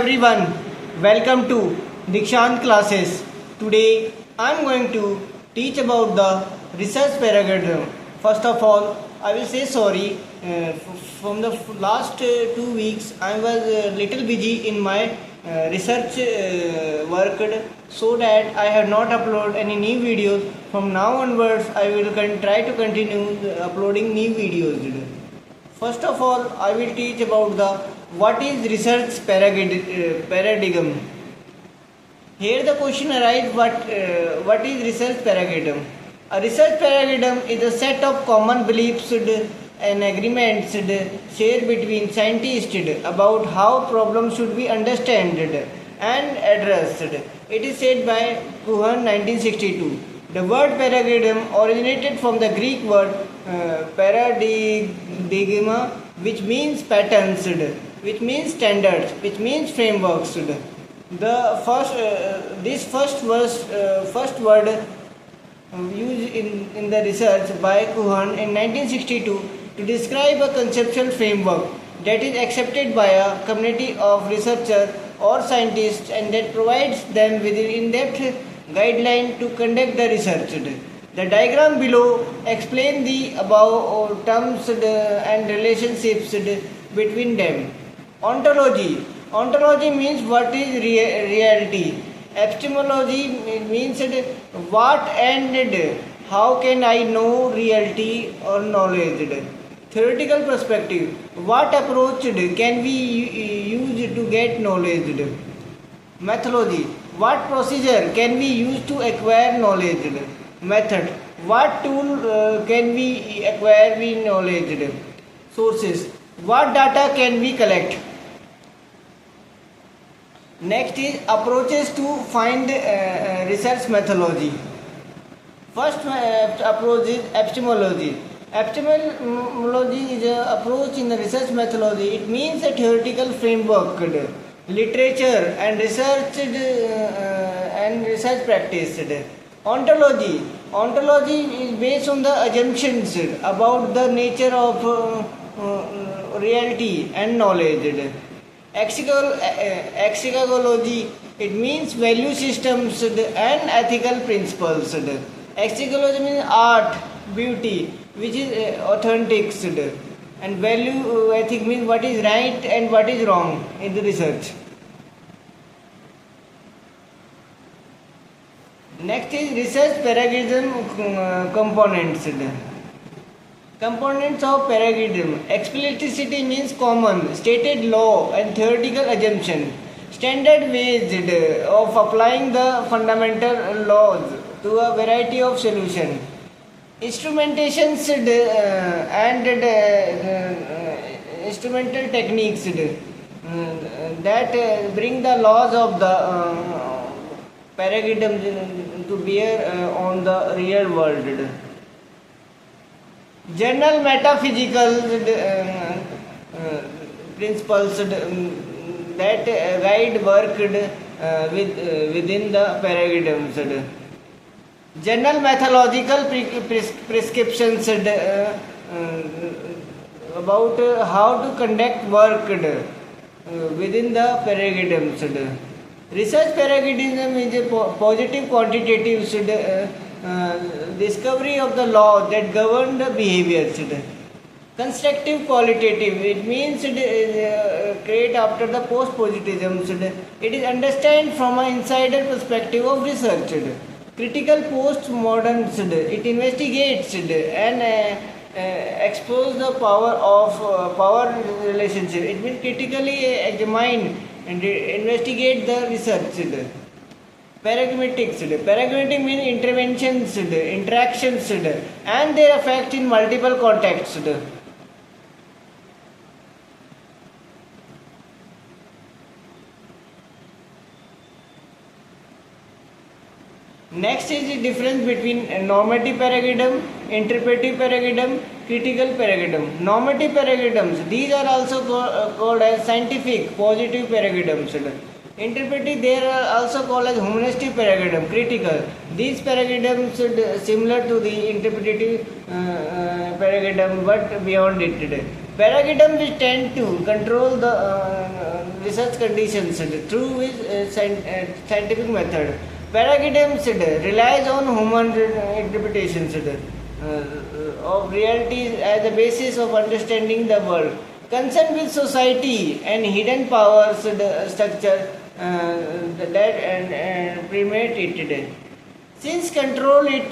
everyone, welcome to Dikshant classes. Today I am going to teach about the research paradigm. First of all, I will say sorry. From the last 2 weeks, I was a little busy in my research work, so that I have not uploaded any new videos. From now onwards, I will try to continue uploading new videos. First of all, I will teach about the what is research paradigm. Here the question arises, what is research paradigm? A research paradigm is a set of common beliefs and agreements shared between scientists about how problems should be understood and addressed. It is said by Kuhan 1962. The word paradigm originated from the Greek word paradigma, which means patterns, which means standards, which means frameworks. The first word used in the research by Kuhan in 1962 to describe a conceptual framework that is accepted by a community of researchers or scientists and that provides them with an in-depth guideline to conduct the research. The diagram below explains the above terms and relationships between them. Ontology. Ontology means what is reality. Epistemology means what and how can I know reality or knowledge. Theoretical perspective. What approach can we use to get knowledge? Methodology. What procedure can we use to acquire knowledge? Method. What tool can we acquire knowledge? Sources. What data can we collect? Next is approaches to find research methodology. First approach is epistemology. Epistemology is an approach in the research methodology. It means a theoretical framework, literature and research practice. Ontology. Ontology is based on the assumptions about the nature of reality and knowledge. Axiology, it means value systems and ethical principles. Axiology means art, beauty, which is authentic, and value ethic means what is right and what is wrong in the research. Next is research paradigm components. Components of paradigm. Explicitity means common, stated law and theoretical assumption. Standard ways of applying the fundamental laws to a variety of solutions. Instrumentations and instrumental techniques that bring the laws of the paradigm to bear on the real world. General metaphysical principles that guide work within the paradigms. General methodological prescriptions about how to conduct work within the paradigms. Research paradigm is a positive quantitative discovery of the law that govern the behaviors. Constructive qualitative, it means create after the post-positivism. It is understand from an insider perspective of research. Critical post-modern, it investigates and expose the power relationship. It means critically examine and investigate the research. Paradigmatics. Paradigmatic means interventions, interactions, and their effect in multiple contexts. Next is the difference between normative paradigm, interpretive paradigm, critical paradigm. Normative paradigms, these are also called as scientific positive paradigms. Interpretive, they are also called as humanistic paradigm, critical. These paradigms are similar to the interpretative paradigm but beyond it. Paradigms tend to control the research conditions through which scientific method. Paradigms relies on human interpretations of reality as the basis of understanding the world. Concern with society and hidden powers structure that permeate it. Since control it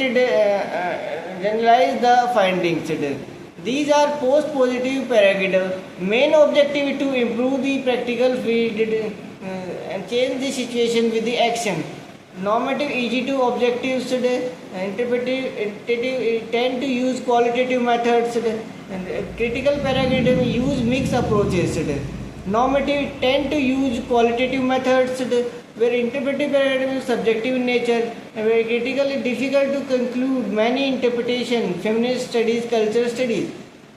generalize the findings. These are post-positive paradigm. Main objective is to improve the practical field and change the situation with the action. Normative easy to objectives interpretive tend to use qualitative methods and critical paradigm use mixed approaches. Normative tend to use qualitative methods where interpretive paradigm is subjective in nature and where critical is difficult to conclude many interpretation, feminist studies, cultural studies.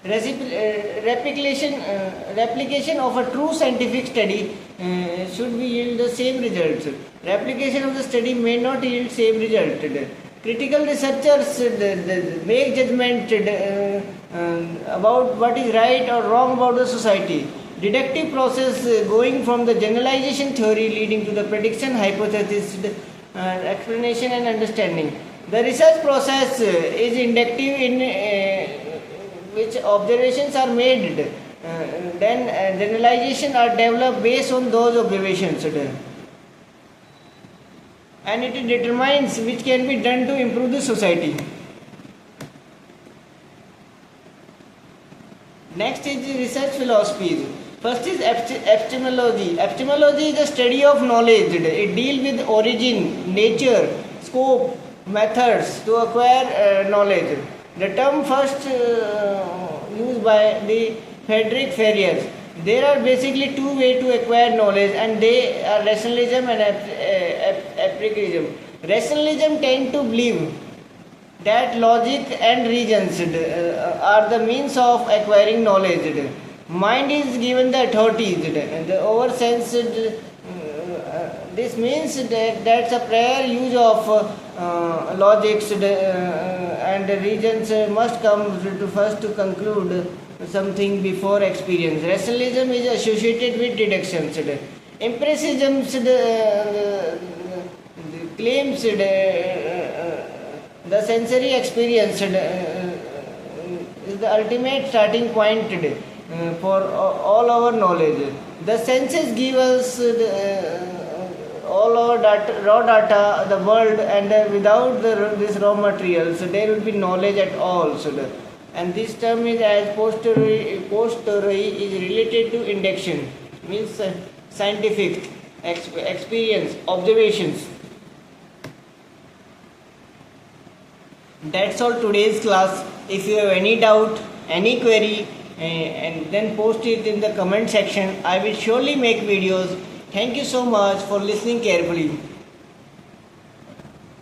Replication of a true scientific study should be yield the same results. Replication of the study may not yield same result. Critical researchers make judgment about what is right or wrong about the society. Deductive process going from the generalization theory leading to the prediction hypothesis, explanation and understanding. The research process is inductive in which observations are made, then generalization are developed based on those observations, and it determines which can be done to improve the society. Next is the research philosophies. First is epistemology. Epistemology is the study of knowledge. It deals with origin, nature, scope, methods to acquire knowledge. The term first used by the Frederick Ferrier. There are basically two ways to acquire knowledge, and they are rationalism and empiricism. Rationalism tend to believe that logic and reasons are the means of acquiring knowledge. Mind is given the authorities, the oversense. This means that that's a prior use of logics and the reasons must come to first to conclude something before experience. Rationalism is associated with deductions. Empiricism claims the sensory experience is the ultimate starting point for all our knowledge. The senses give us all our raw data, the world, and without this raw materials, there will be knowledge at all. And this term is as posteriori is related to induction, means scientific experience, observations. That's all today's class. If you have any doubt, any query, and then post it in the comment section. I will surely make videos. Thank you so much for listening carefully.